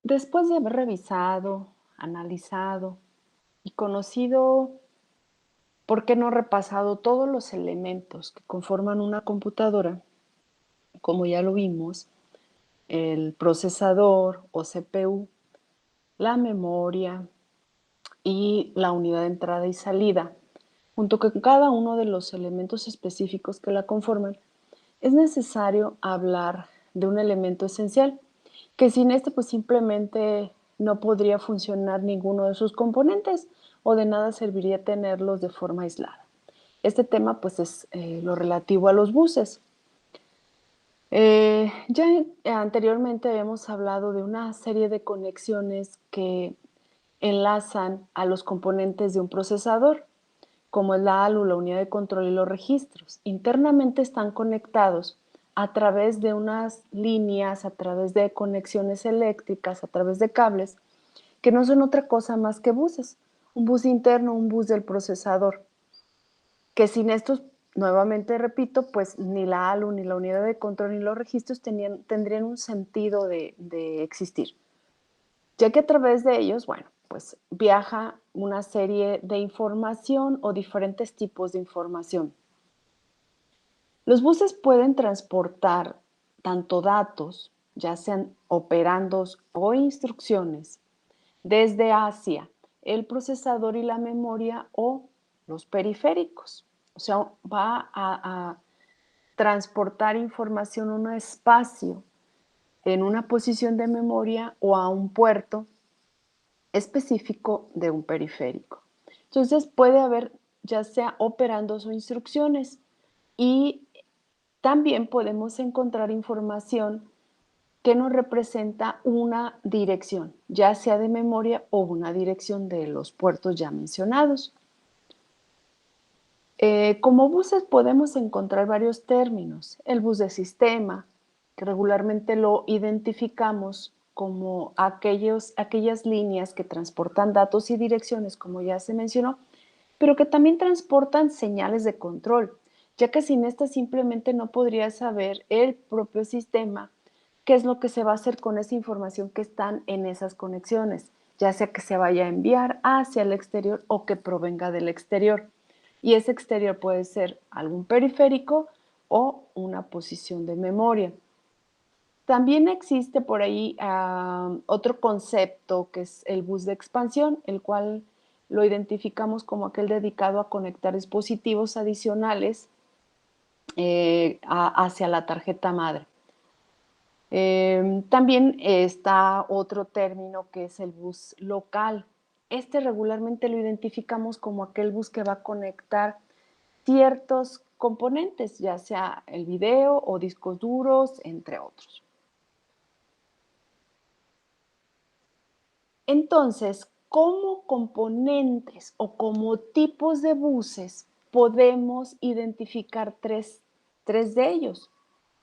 Después de haber revisado, analizado y conocido, ¿por qué no repasado todos los elementos que conforman una computadora? Como ya lo vimos, el procesador o CPU, la memoria y la unidad de entrada y salida, junto con cada uno de los elementos específicos que la conforman, es necesario hablar de un elemento esencial, que sin este pues simplemente no podría funcionar ninguno de sus componentes o de nada serviría tenerlos de forma aislada. Este tema pues es lo relativo a los buses. Ya anteriormente habíamos hablado de una serie de conexiones que enlazan a los componentes de un procesador, como el ALU, la unidad de control y los registros. Internamente están conectados a través de unas líneas, a través de conexiones eléctricas, a través de cables, que no son otra cosa más que buses. Un bus interno, un bus del procesador, que sin estos, nuevamente repito, pues ni la ALU, ni la unidad de control, ni los registros tendrían un sentido de existir, ya que a través de ellos, bueno, pues viaja una serie de información o diferentes tipos de información. Los buses pueden transportar tanto datos, ya sean operandos o instrucciones, desde hacia el procesador y la memoria o los periféricos. O sea, va a transportar información a un espacio en una posición de memoria o a un puerto específico de un periférico. Entonces puede haber ya sea operandos o instrucciones y también podemos encontrar información que nos representa una dirección, ya sea de memoria o una dirección de los puertos ya mencionados. Como buses podemos encontrar varios términos. El bus de sistema, que regularmente lo identificamos como aquellas líneas que transportan datos y direcciones, como ya se mencionó, pero que también transportan señales de control, ya que sin estas simplemente no podría saber el propio sistema qué es lo que se va a hacer con esa información que están en esas conexiones, ya sea que se vaya a enviar hacia el exterior o que provenga del exterior. Y ese exterior puede ser algún periférico o una posición de memoria. También existe por ahí otro concepto que es el bus de expansión, el cual lo identificamos como aquel dedicado a conectar dispositivos adicionales hacia la tarjeta madre. También está otro término que es el bus local. Este regularmente lo identificamos como aquel bus que va a conectar ciertos componentes, ya sea el video o discos duros, entre otros. Entonces, como componentes o como tipos de buses, podemos identificar tres de ellos,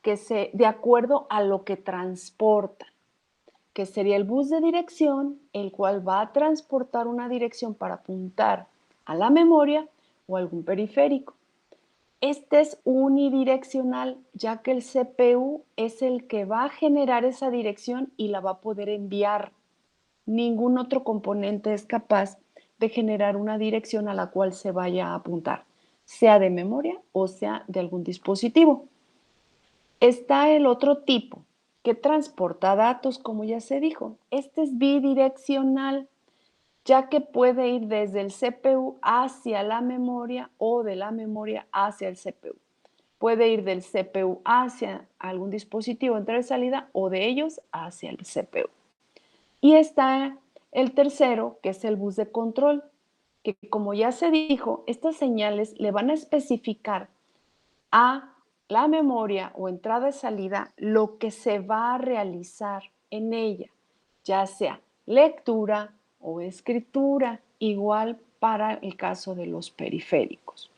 de acuerdo a lo que transportan, que sería el bus de dirección, el cual va a transportar una dirección para apuntar a la memoria o algún periférico. Este es unidireccional, ya que el CPU es el que va a generar esa dirección y la va a poder enviar. Ningún otro componente es capaz de generar una dirección a la cual se vaya a apuntar, sea de memoria o sea de algún dispositivo. Está el otro tipo, que transporta datos, como ya se dijo. Este es bidireccional, ya que puede ir desde el CPU hacia la memoria o de la memoria hacia el CPU. Puede ir del CPU hacia algún dispositivo de entrada y salida o de ellos hacia el CPU. Y está el tercero, que es el bus de control, que como ya se dijo, estas señales le van a especificar a la memoria o entrada y salida lo que se va a realizar en ella, ya sea lectura o escritura, igual para el caso de los periféricos.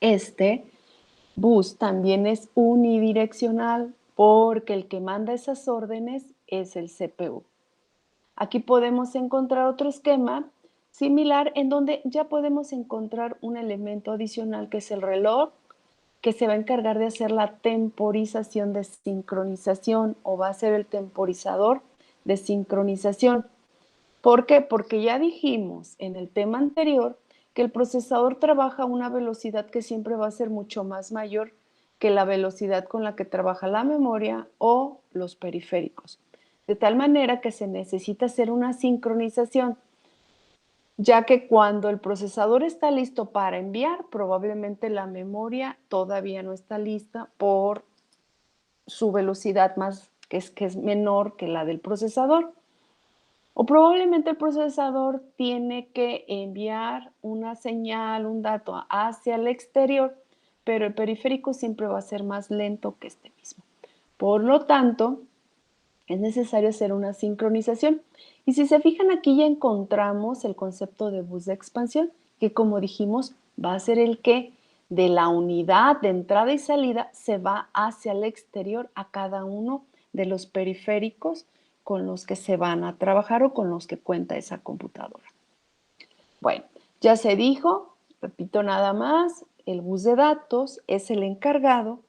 Este bus también es unidireccional porque el que manda esas órdenes es el CPU. Aquí podemos encontrar otro esquema similar en donde ya podemos encontrar un elemento adicional que es el reloj, que se va a encargar de hacer la temporización de sincronización o va a ser el temporizador de sincronización. ¿Por qué? Porque ya dijimos en el tema anterior que el procesador trabaja a una velocidad que siempre va a ser mucho más mayor que la velocidad con la que trabaja la memoria o los periféricos. De tal manera que se necesita hacer una sincronización, ya que cuando el procesador está listo para enviar, probablemente la memoria todavía no está lista por su velocidad que es menor que la del procesador. O probablemente el procesador tiene que enviar una señal, un dato hacia el exterior, pero el periférico siempre va a ser más lento que este mismo. Por lo tanto, es necesario hacer una sincronización. Y si se fijan aquí ya encontramos el concepto de bus de expansión, que como dijimos va a ser el que de la unidad de entrada y salida se va hacia el exterior a cada uno de los periféricos con los que se van a trabajar o con los que cuenta esa computadora. Bueno, ya se dijo, repito nada más, el bus de datos es el encargado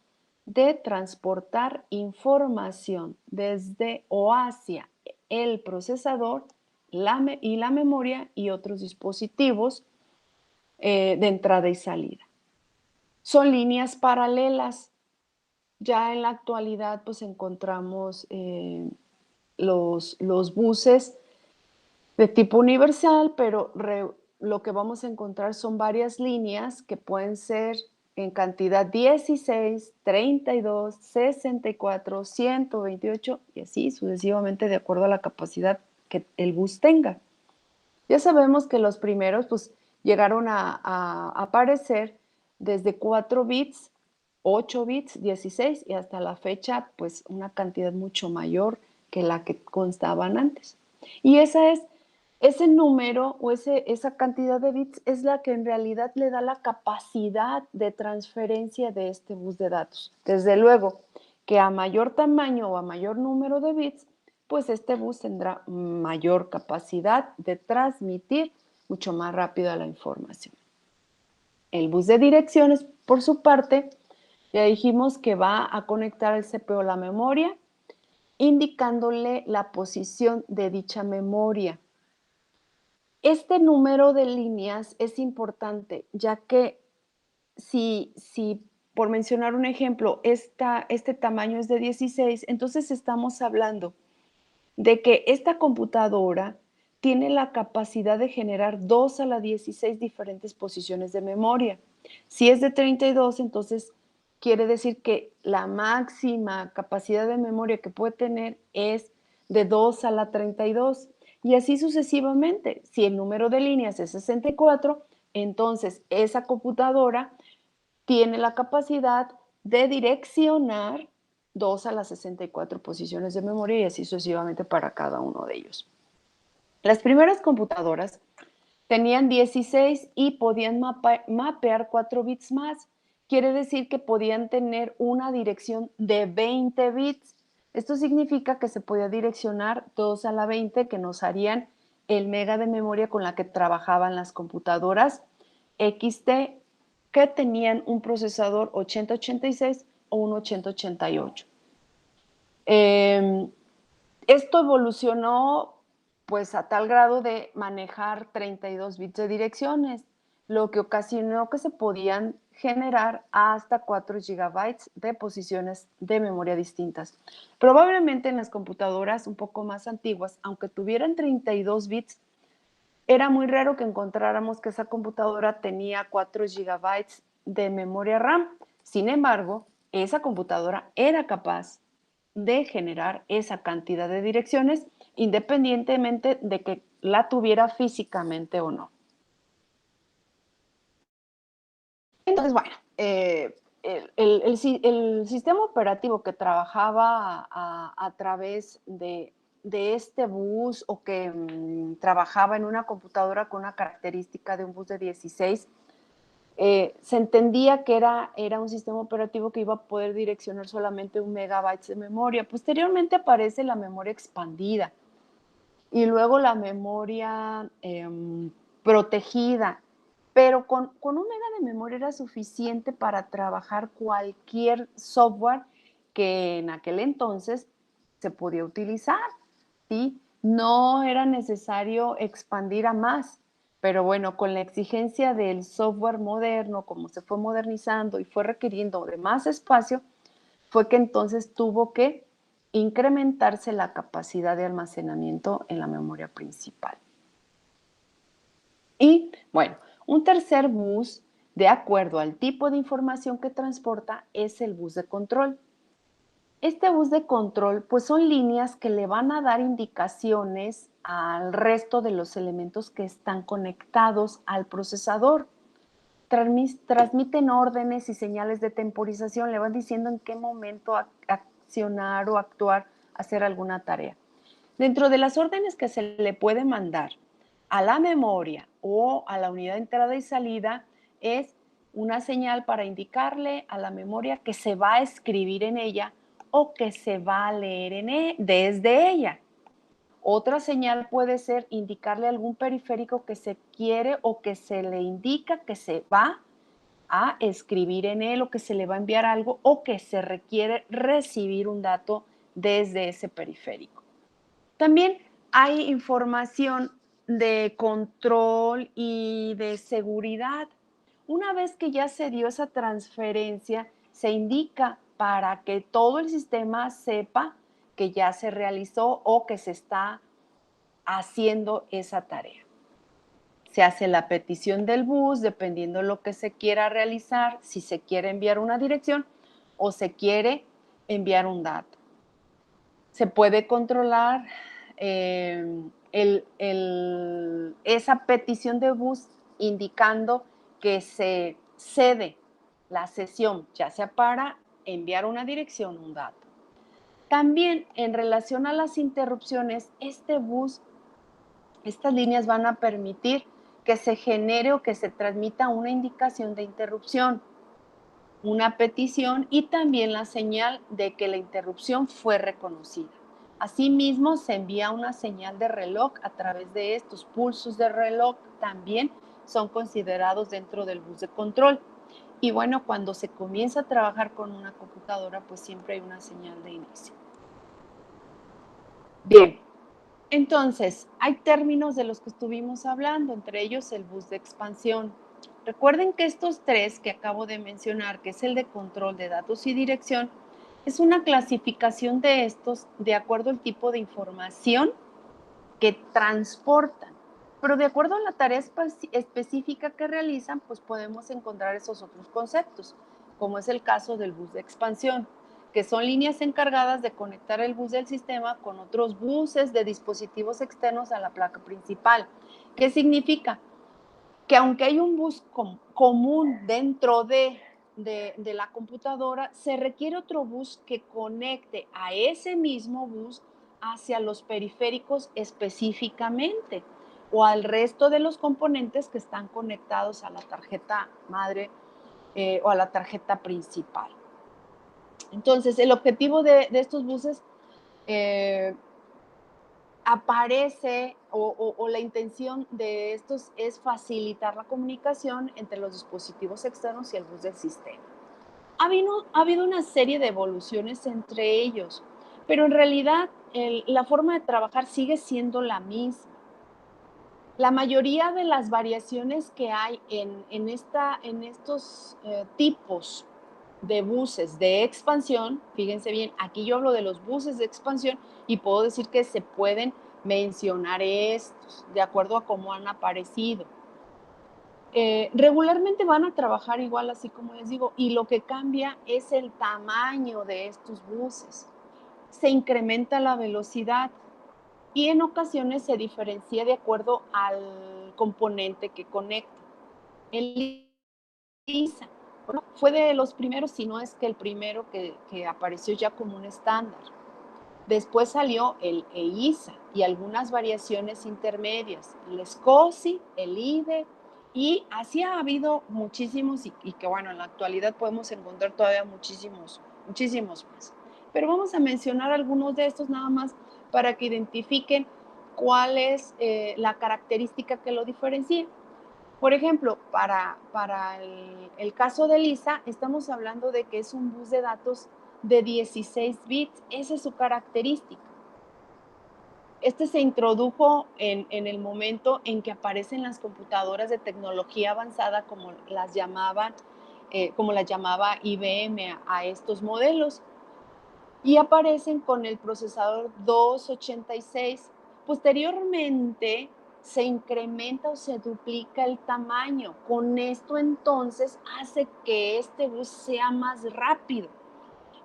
de transportar información desde o hacia el procesador y la memoria y otros dispositivos de entrada y salida. Son líneas paralelas. Ya en la actualidad pues encontramos los buses de tipo universal, pero lo que vamos a encontrar son varias líneas que pueden ser en cantidad 16, 32, 64, 128 y así sucesivamente de acuerdo a la capacidad que el bus tenga. Ya sabemos que los primeros pues llegaron a aparecer desde 4 bits, 8 bits, 16 y hasta la fecha pues una cantidad mucho mayor que la que constaban antes. Y ese número o esa cantidad de bits es la que en realidad le da la capacidad de transferencia de este bus de datos. Desde luego que a mayor tamaño o a mayor número de bits, pues este bus tendrá mayor capacidad de transmitir mucho más rápido la información. El bus de direcciones, por su parte, ya dijimos que va a conectar el CPU a la memoria, indicándole la posición de dicha memoria. Este número de líneas es importante, ya que si por mencionar un ejemplo, este tamaño es de 16, entonces estamos hablando de que esta computadora tiene la capacidad de generar 2 a la 16 diferentes posiciones de memoria. Si es de 32, entonces quiere decir que la máxima capacidad de memoria que puede tener es de 2 a la 32 y así sucesivamente. Si el número de líneas es 64, entonces esa computadora tiene la capacidad de direccionar 2 a las 64 posiciones de memoria y así sucesivamente para cada uno de ellos. Las primeras computadoras tenían 16 y podían mapear 4 bits más. Quiere decir que podían tener una dirección de 20 bits. Esto significa que se podía direccionar 2 a la 20, que nos harían el mega de memoria con la que trabajaban las computadoras XT que tenían un procesador 8086 o un 8088. Esto evolucionó pues a tal grado de manejar 32 bits de direcciones, lo que ocasionó que se podían generar hasta 4 gigabytes de posiciones de memoria distintas. Probablemente en las computadoras un poco más antiguas, aunque tuvieran 32 bits, era muy raro que encontráramos que esa computadora tenía 4 gigabytes de memoria RAM. Sin embargo, esa computadora era capaz de generar esa cantidad de direcciones independientemente de que la tuviera físicamente o no. Entonces, bueno, el sistema operativo que trabajaba a través de este bus o que trabajaba en una computadora con una característica de un bus de 16, se entendía que era un sistema operativo que iba a poder direccionar solamente 1 megabyte de memoria. Posteriormente aparece la memoria expandida y luego la memoria protegida, pero con 1 mega de memoria era suficiente para trabajar cualquier software que en aquel entonces se podía utilizar. ¿sí? No era necesario expandir a más, pero bueno, con la exigencia del software moderno, como se fue modernizando y fue requiriendo de más espacio, fue que entonces tuvo que incrementarse la capacidad de almacenamiento en la memoria principal. Y bueno, un tercer bus, de acuerdo al tipo de información que transporta, es el bus de control. Este bus de control, pues son líneas que le van a dar indicaciones al resto de los elementos que están conectados al procesador. Transmiten órdenes y señales de temporización, le van diciendo en qué momento accionar o actuar, hacer alguna tarea. Dentro de las órdenes que se le puede mandar a la memoria o a la unidad de entrada y salida es una señal para indicarle a la memoria que se va a escribir en ella o que se va a leer desde ella. Otra señal puede ser indicarle algún periférico que se quiere o que se le indica que se va a escribir en él o que se le va a enviar algo o que se requiere recibir un dato desde ese periférico. También hay información de control y de seguridad. Una vez que ya se dio esa transferencia, se indica para que todo el sistema sepa que ya se realizó o que se está haciendo esa tarea. Se hace la petición del bus dependiendo de lo que se quiera realizar, si se quiere enviar una dirección o se quiere enviar un dato. Se puede controlar esa petición de bus indicando que se cede la sesión, ya sea para enviar una dirección o un dato. También en relación a las interrupciones, estas líneas van a permitir que se genere o que se transmita una indicación de interrupción, una petición y también la señal de que la interrupción fue reconocida. Asimismo, se envía una señal de reloj a través de estos pulsos de reloj, también son considerados dentro del bus de control. Y bueno, cuando se comienza a trabajar con una computadora, pues siempre hay una señal de inicio. Bien, entonces, hay términos de los que estuvimos hablando, entre ellos el bus de expansión. Recuerden que estos tres que acabo de mencionar, que es el de control de datos y dirección, es una clasificación de estos de acuerdo al tipo de información que transportan. Pero de acuerdo a la tarea específica que realizan, pues podemos encontrar esos otros conceptos, como es el caso del bus de expansión, que son líneas encargadas de conectar el bus del sistema con otros buses de dispositivos externos a la placa principal. ¿Qué significa? Que aunque hay un bus común dentro de la computadora, se requiere otro bus que conecte a ese mismo bus hacia los periféricos específicamente o al resto de los componentes que están conectados a la tarjeta madre o a la tarjeta principal. Entonces, el objetivo de estos buses aparece o la intención de estos es facilitar la comunicación entre los dispositivos externos y el bus del sistema. Ha habido una serie de evoluciones entre ellos, pero en realidad la forma de trabajar sigue siendo la misma. La mayoría de las variaciones que hay en estos tipos de buses de expansión, fíjense bien, aquí yo hablo de los buses de expansión y puedo decir que se pueden mencionar estos de acuerdo a cómo han aparecido. Regularmente van a trabajar igual, así como les digo, y lo que cambia es el tamaño de estos buses. Se incrementa la velocidad y en ocasiones se diferencia de acuerdo al componente que conecta. El ISA, bueno, fue de los primeros, si no es que el primero que apareció ya como un estándar. Después salió el EISA y algunas variaciones intermedias, el SCSI, el IDE, y así ha habido muchísimos y que bueno, en la actualidad podemos encontrar todavía muchísimos más. Pero vamos a mencionar algunos de estos nada más para que identifiquen cuál es la característica que lo diferencia. Por ejemplo, para el caso de Lisa, estamos hablando de que es un bus de datos de 16 bits. Esa es su característica. Este se introdujo en el momento en que aparecen las computadoras de tecnología avanzada, como las llamaba IBM a estos modelos, y aparecen con el procesador 286. Posteriormente, se incrementa o se duplica el tamaño. Con esto, entonces, hace que este bus sea más rápido.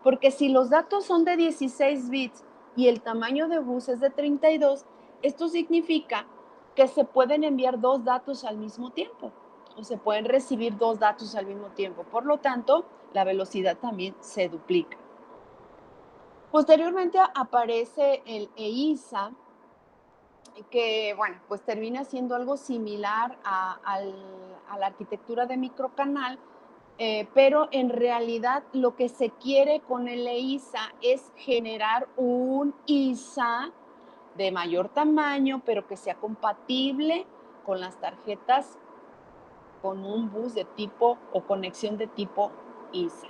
Porque si los datos son de 16 bits y el tamaño de bus es de 32, esto significa que se pueden enviar dos datos al mismo tiempo o se pueden recibir dos datos al mismo tiempo. Por lo tanto, la velocidad también se duplica. Posteriormente aparece el EISA, que, bueno, pues termina siendo algo similar a la arquitectura de microcanal, pero en realidad lo que se quiere con el EISA es generar un ISA de mayor tamaño, pero que sea compatible con las tarjetas con un bus de tipo o conexión de tipo ISA.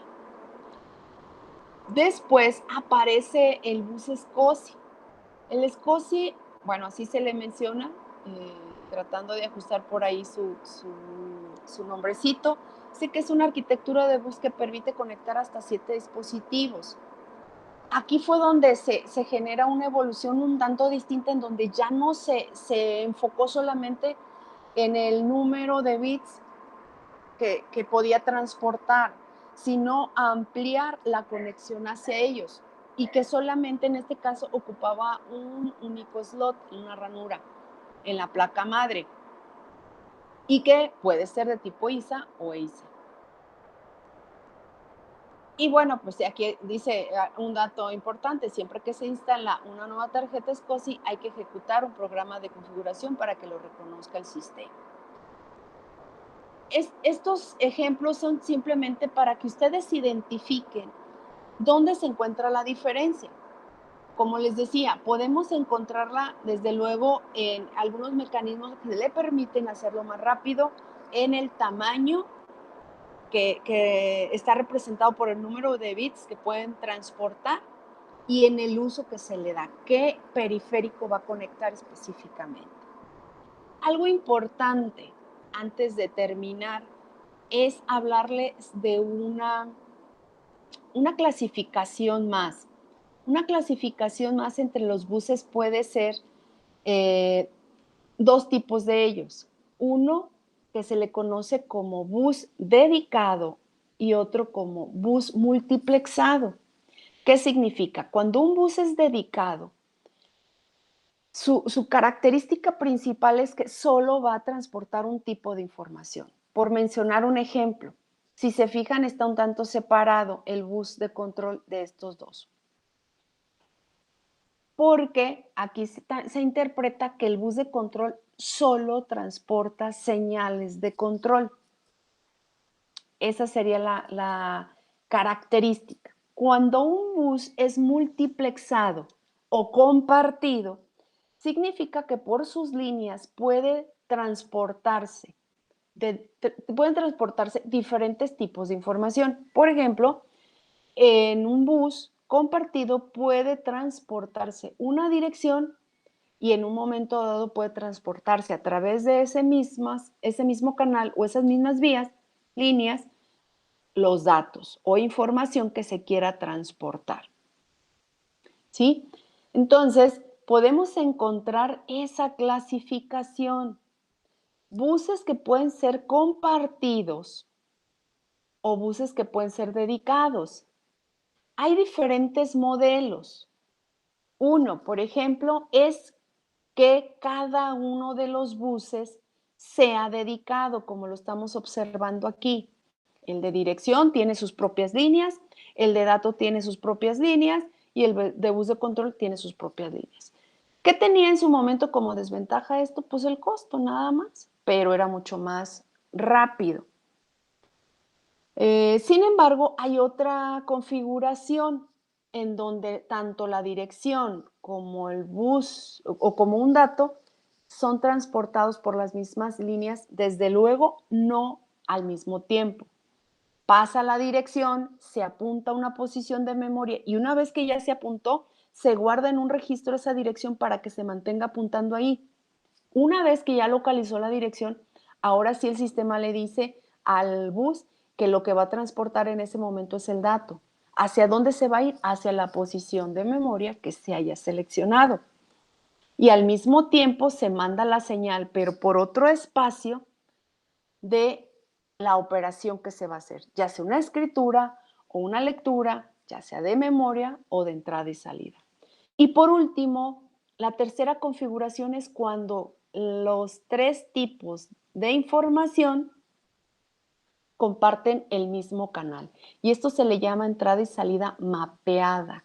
Después aparece el bus SCSI. El SCSI, bueno, así se le menciona, tratando de ajustar por ahí su nombrecito. Sí que es una arquitectura de bus que permite conectar hasta 7 dispositivos. Aquí fue donde se genera una evolución un tanto distinta, en donde ya no se enfocó solamente en el número de bits que podía transportar, sino ampliar la conexión hacia ellos, y que solamente en este caso ocupaba un único slot, una ranura en la placa madre, y que puede ser de tipo ISA o EISA. Y bueno, pues aquí dice un dato importante: siempre que se instala una nueva tarjeta SCSI, hay que ejecutar un programa de configuración para que lo reconozca el sistema. Estos ejemplos son simplemente para que ustedes identifiquen dónde se encuentra la diferencia. Como les decía, podemos encontrarla desde luego en algunos mecanismos que le permiten hacerlo más rápido, en el tamaño que está representado por el número de bits que pueden transportar y en el uso que se le da, qué periférico va a conectar específicamente. Algo importante antes de terminar es hablarles de una clasificación más. Una clasificación más entre los buses puede ser dos tipos de ellos. Uno que se le conoce como bus dedicado y otro como bus multiplexado. ¿Qué significa? Cuando un bus es dedicado, su característica principal es que solo va a transportar un tipo de información. Por mencionar un ejemplo, si se fijan, está un tanto separado el bus de control de estos dos. Porque aquí se interpreta que el bus de control solo transporta señales de control. Esa sería la característica. Cuando un bus es multiplexado o compartido, significa que por sus líneas pueden transportarse diferentes tipos de información. Por ejemplo, en un bus compartido puede transportarse una dirección y en un momento dado puede transportarse a través de ese mismo canal o esas mismas líneas, los datos o información que se quiera transportar. ¿Sí? Entonces, podemos encontrar esa clasificación. Buses que pueden ser compartidos o buses que pueden ser dedicados. Hay diferentes modelos. Uno, por ejemplo, es que cada uno de los buses sea dedicado, como lo estamos observando aquí. El de dirección tiene sus propias líneas, el de datos tiene sus propias líneas y el de bus de control tiene sus propias líneas. ¿Qué tenía en su momento como desventaja esto? Pues el costo, nada más, pero era mucho más rápido. Sin embargo, hay otra configuración en donde tanto la dirección como el bus o como un dato son transportados por las mismas líneas, desde luego no al mismo tiempo. Pasa la dirección, se apunta a una posición de memoria y una vez que ya se apuntó, se guarda en un registro esa dirección para que se mantenga apuntando ahí. Una vez que ya localizó la dirección, ahora sí el sistema le dice al bus que lo que va a transportar en ese momento es el dato. ¿Hacia dónde se va a ir? Hacia la posición de memoria que se haya seleccionado. Y al mismo tiempo se manda la señal, pero por otro espacio de la operación que se va a hacer, ya sea una escritura o una lectura, ya sea de memoria o de entrada y salida. Y por último, la tercera configuración es cuando los tres tipos de información comparten el mismo canal. Y esto se le llama entrada y salida mapeada,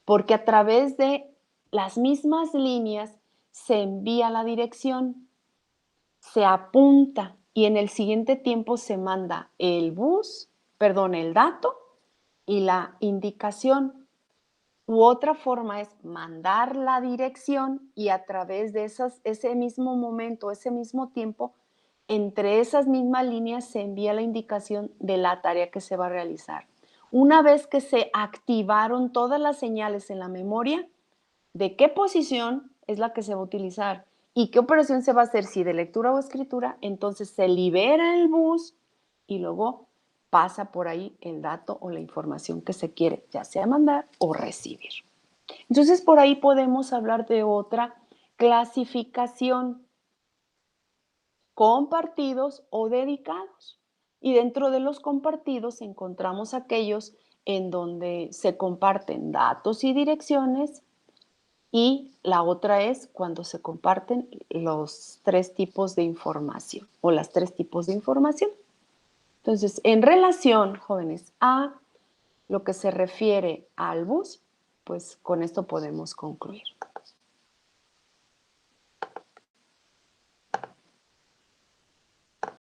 porque a través de las mismas líneas se envía la dirección, se apunta y en el siguiente tiempo se manda el el dato y la indicación. U otra forma es mandar la dirección y a través de ese mismo momento, ese mismo tiempo, entre esas mismas líneas se envía la indicación de la tarea que se va a realizar. Una vez que se activaron todas las señales en la memoria, de qué posición es la que se va a utilizar y qué operación se va a hacer, si de lectura o escritura, entonces se libera el bus y luego pasa por ahí el dato o la información que se quiere, ya sea mandar o recibir. Entonces, por ahí podemos hablar de otra clasificación, compartidos o dedicados. Y dentro de los compartidos encontramos aquellos en donde se comparten datos y direcciones, y la otra es cuando se comparten los tres tipos de información o las tres tipos de información. Entonces, en relación, jóvenes, a lo que se refiere al bus, pues con esto podemos concluir.